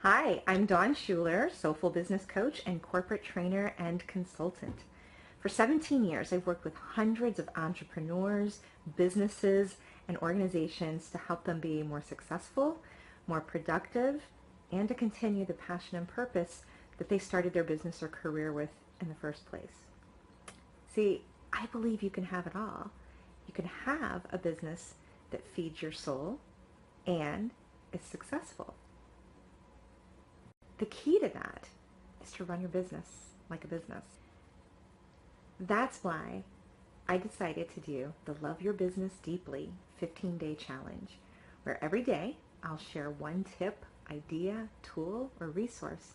Hi, I'm Dawn Schuler, Soulful Business Coach and Corporate Trainer and Consultant. For 17 years, I've worked with hundreds of entrepreneurs, businesses, and organizations to help them be more successful, more productive, and to continue the passion and purpose that they started their business or career with in the first place. See, I believe you can have it all. You can have a business that feeds your soul and is successful. The key to that is to run your business like a business. That's why I decided to do the Love Your Business Deeply 15-day challenge, where every day I'll share one tip, idea, tool, or resource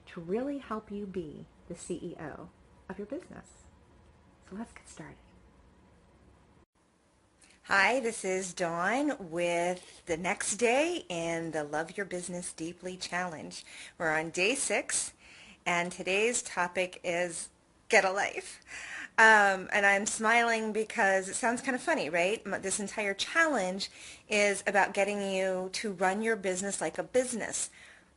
to really help you be the CEO of your business. So let's get started. Hi, this is Dawn with the next day in the Love Your Business Deeply challenge. We're on day 6, and today's topic is get a life. And I'm smiling because it sounds kind of funny, right? This entire challenge is about getting you to run your business like a business,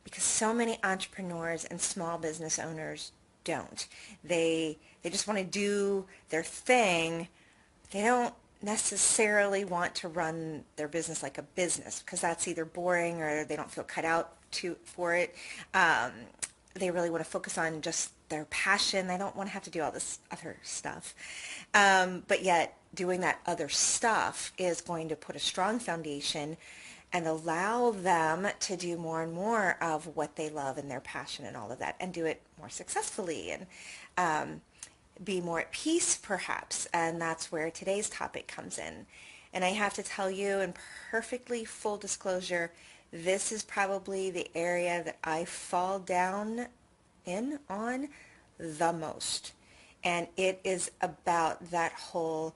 because so many entrepreneurs and small business owners don't. They just want to do their thing. They don't necessarily want to run their business like a business because that's either boring or they don't feel cut out for it. They really want to focus on just their passion. They don't want to have to do all this other stuff. But yet doing that other stuff is going to put a strong foundation and allow them to do more and more of what they love and their passion and all of that, and do it more successfully and be more at peace, perhaps. And that's where today's topic comes in. And I have to tell you, in perfectly full disclosure, this is probably the area that I fall down in on the most. And it is about that whole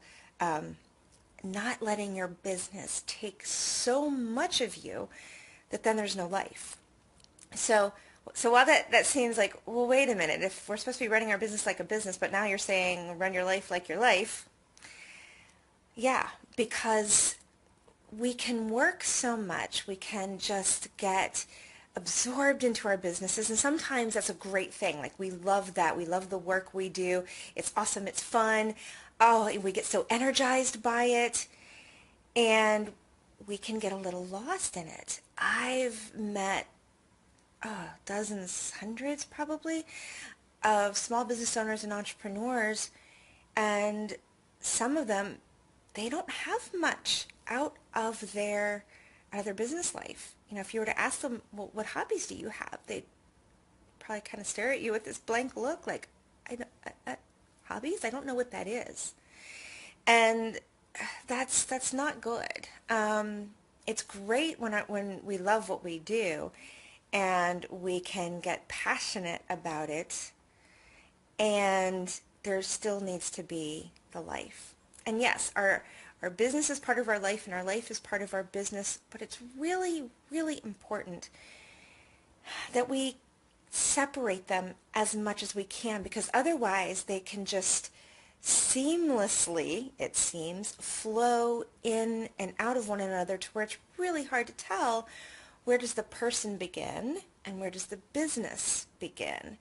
not letting your business take so much of you that then there's no life. So so while that seems like, well, wait a minute, if we're supposed to be running our business like a business, but now you're saying run your life like your life, yeah, because we can work so much, we can just get absorbed into our businesses, and sometimes that's a great thing. Like, we love that. We love the work we do. It's awesome. It's fun. Oh, we get so energized by it, and we can get a little lost in it. I've met dozens, hundreds probably, of small business owners and entrepreneurs, and some of them, they don't have much out of their business life. You know, if you were to ask them, well, what hobbies do you have? They'd probably kind of stare at you with this blank look, like, hobbies? I don't know what that is. And that's not good. It's great when we love what we do and we can get passionate about it, and there still needs to be the life. And yes, our business is part of our life and our life is part of our business, but it's really, really important that we separate them as much as we can, because otherwise they can just seamlessly, it seems, flow in and out of one another to where it's really hard to tell where does the person begin and where does the business begin.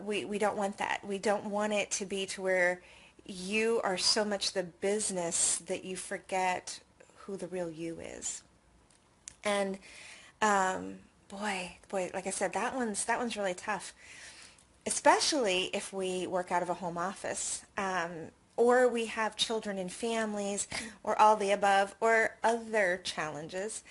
We don't want that. We don't want it to be to where you are so much the business that you forget who the real you is. And boy, like I said, that one's really tough, especially if we work out of a home office, or we have children and families, or all the above, or other challenges.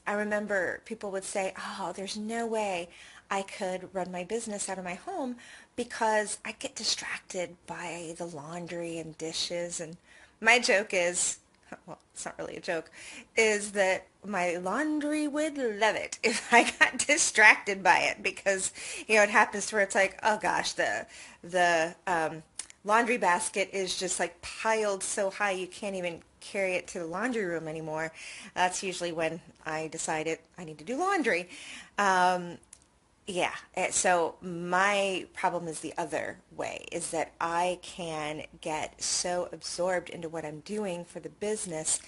I remember people would say, oh, there's no way I could run my business out of my home because I get distracted by the laundry and dishes. And my joke is, well, it's not really a joke, is that my laundry would love it if I got distracted by it, because, it happens to where it's like, oh gosh, the laundry basket is just like piled so high you can't even carry it to the laundry room anymore. That's usually when I decided I need to do laundry. Yeah, so my problem is the other way, is that I can get so absorbed into what I'm doing for the business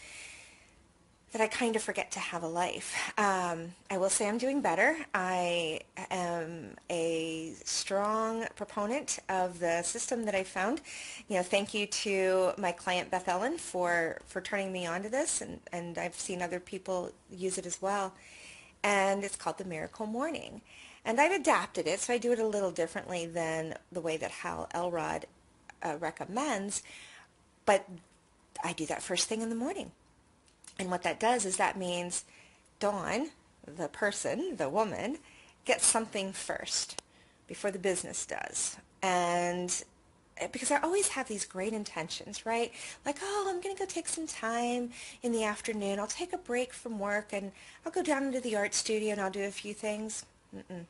that I kind of forget to have a life. I will say I'm doing better. I am a strong proponent of the system that I found. Thank you to my client Beth Ellen for turning me on to this, and I've seen other people use it as well. And it's called the Miracle Morning. And I've adapted it, so I do it a little differently than the way that Hal Elrod recommends, but I do that first thing in the morning. And what that does is that means Dawn, the person, the woman, gets something first before the business does. And because I always have these great intentions, right? Like, oh, I'm going to go take some time in the afternoon. I'll take a break from work and I'll go down into the art studio and I'll do a few things. Mm-mm.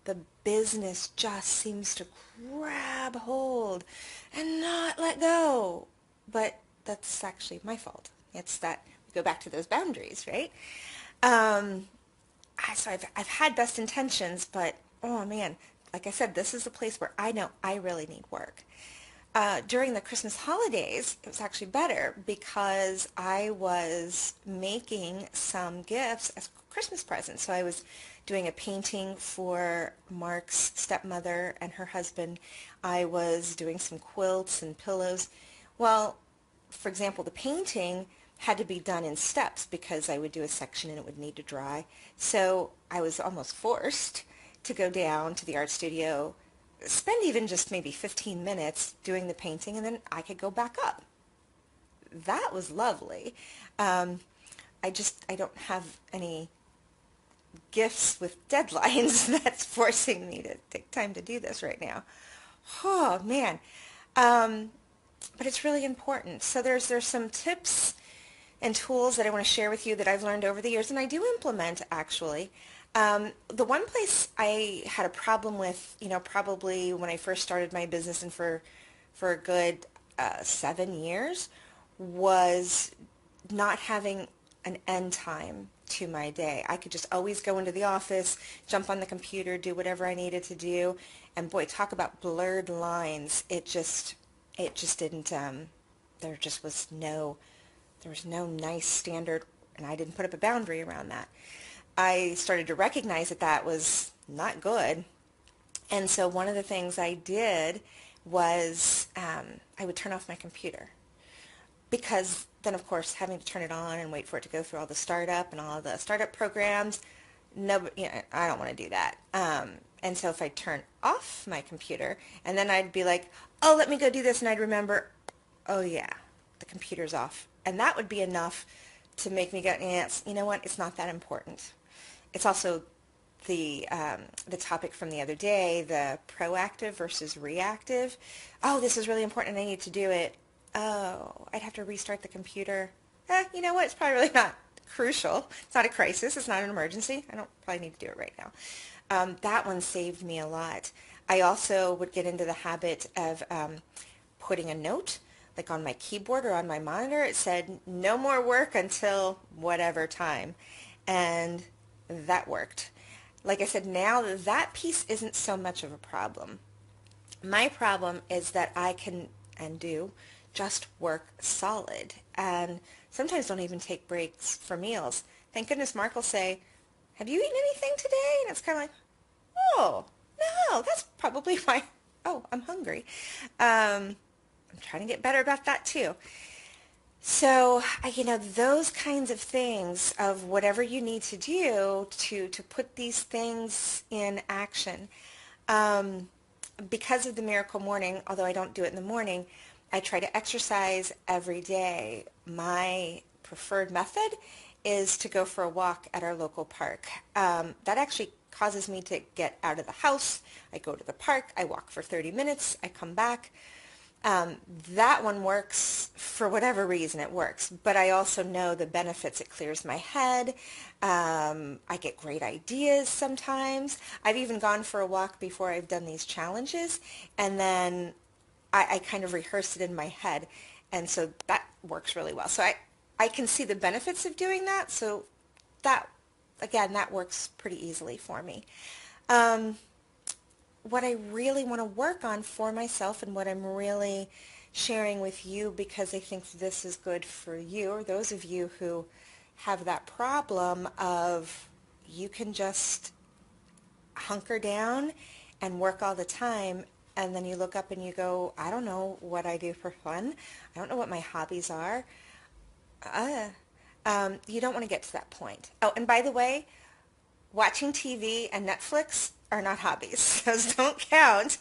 The business just seems to grab hold and not let go. But that's actually my fault. It's that we go back to those boundaries, right? Um, so I've had best intentions, but oh man, like I said, this is the place where I know I really need work. During the Christmas holidays, it was actually better because I was making some gifts as Christmas presents. So I was doing a painting for Mark's stepmother and her husband. I was doing some quilts and pillows. Well, for example, the painting had to be done in steps because I would do a section and it would need to dry. So I was almost forced to go down to the art studio, spend even just maybe 15 minutes doing the painting, and then I could go back up. That was lovely. Um, I don't have any gifts with deadlines that's forcing me to take time to do this right now. Oh, man. Um, but it's really important. So there's some tips and tools that I want to share with you that I've learned over the years, and I do implement actually. The one place I had a problem with, probably when I first started my business and for a good 7 years, was not having an end time to my day. I could just always go into the office, jump on the computer, do whatever I needed to do, and boy, talk about blurred lines. It just didn't. There just was no. There was no nice standard, and I didn't put up a boundary around that. I started to recognize that that was not good. And so one of the things I did was I would turn off my computer. Because then, of course, having to turn it on and wait for it to go through all the startup and all the startup programs, no, I don't want to do that. And so if I turn off my computer, and then I'd be like, oh, let me go do this, and I'd remember, oh yeah, the computer's off. And that would be enough to make me go, yeah, you know what, it's not that important. It's also the topic from the other day, the proactive versus reactive. Oh, this is really important and I need to do it. Oh, I'd have to restart the computer. You know what? It's probably really not crucial. It's not a crisis. It's not an emergency. I don't probably need to do it right now. That one saved me a lot. I also would get into the habit of putting a note, like on my keyboard or on my monitor. It said, no more work until whatever time. And that worked. Like I said, now that piece isn't so much of a problem. My problem is that I can and do just work solid and sometimes don't even take breaks for meals. Thank goodness Mark will say, have you eaten anything today? And it's kind of like, oh, no, that's probably why, oh, I'm hungry. I'm trying to get better about that too. So, those kinds of things of whatever you need to do to put these things in action. Because of the Miracle Morning, although I don't do it in the morning, I try to exercise every day. My preferred method is to go for a walk at our local park. That actually causes me to get out of the house. I go to the park, I walk for 30 minutes, I come back. That one works for whatever reason it works, but I also know the benefits. It clears my head. I get great ideas sometimes. I've even gone for a walk before I've done these challenges, and then I kind of rehearse it in my head, and so that works really well. So I can see the benefits of doing that, so that, again, that works pretty easily for me. What I really want to work on for myself and what I'm really sharing with you because I think this is good for you or those of you who, have that problem of you can just hunker down and work all the time, and then you look up and you go, I don't know what I do for fun. I don't know what my hobbies are. Uh, you don't want to get to that point. Oh, and by the way, watching TV and Netflix are not hobbies. Those don't count.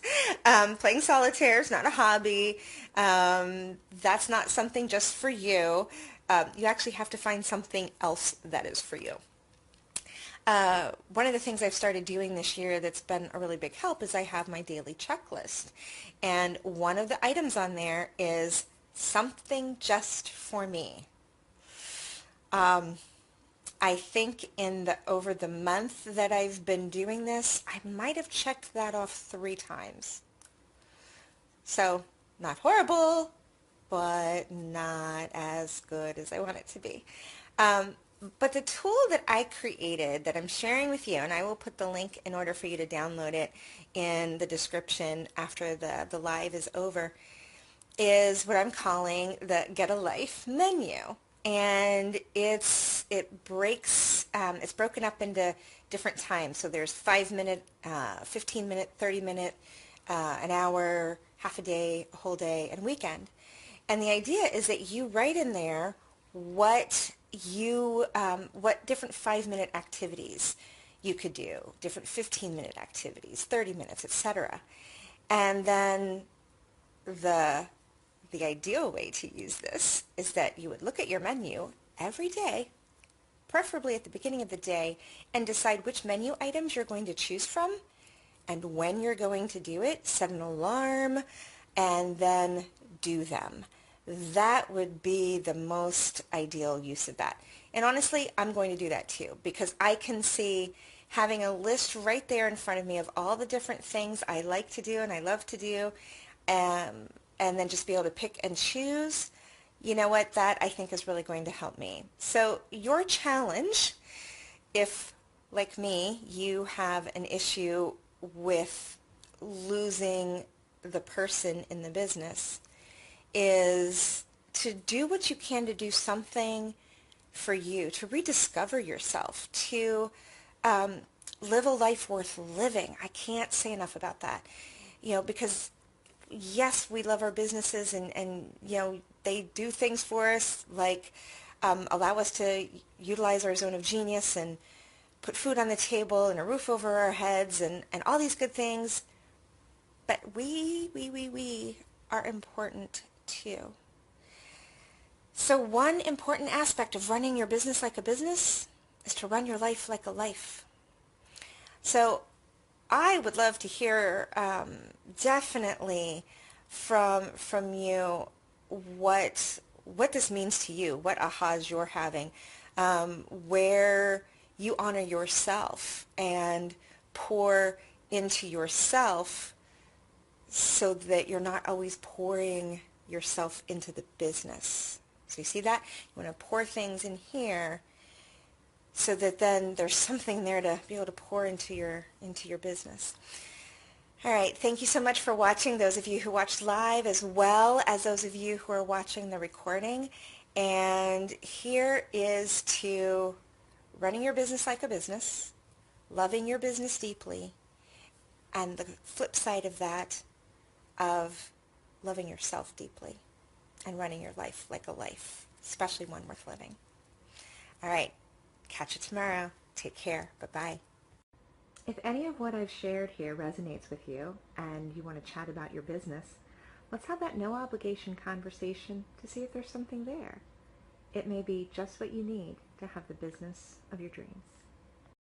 Playing solitaire is not a hobby. That's not something just for you. You actually have to find something else that is for you. One of the things I've started doing this year that's been a really big help is I have my daily checklist. And one of the items on there is something just for me. I think over the month that I've been doing this, I might have checked that off 3 times. So not horrible, but not as good as I want it to be. But the tool that I created that I'm sharing with you, and I will put the link in order for you to download it in the description after the live is over, is what I'm calling the Get a Life menu. And it's broken up into different times. So there's 5-minute, 15-minute, 30-minute, an hour, half a day, a whole day, and weekend. And the idea is that you write in there what different 5-minute activities you could do, different 15-minute activities, 30 minutes, etc. And then the ideal way to use this is that you would look at your menu every day, preferably at the beginning of the day, and decide which menu items you're going to choose from and when you're going to do it. Set an alarm and then do them. That would be the most ideal use of that. And honestly, I'm going to do that too, because I can see having a list right there in front of me of all the different things I like to do and I love to do, and then just be able to pick and choose. You know what? That I think is really going to help me. So your challenge, if like me, you have an issue with losing the person in the business, is to do what you can to do something for you, to rediscover yourself, to live a life worth living. I can't say enough about that. Because yes, we love our businesses, and they do things for us, like allow us to utilize our zone of genius and put food on the table and a roof over our heads and all these good things. But we are important too. So one important aspect of running your business like a business is to run your life like a life. So I would love to hear definitely from you what this means to you, what ahas you're having, where you honor yourself and pour into yourself so that you're not always pouring yourself into the business. So you see that? You want to pour things in here so that then there's something there to be able to pour into your business. All right, thank you so much for watching, those of you who watched live as well as those of you who are watching the recording. And here is to running your business like a business, loving your business deeply, and the flip side of that, of loving yourself deeply and running your life like a life, especially one worth living. All right, catch you tomorrow. Take care. Bye-bye. If any of what I've shared here resonates with you and you want to chat about your business, let's have that no obligation conversation to see if there's something there. It may be just what you need to have the business of your dreams.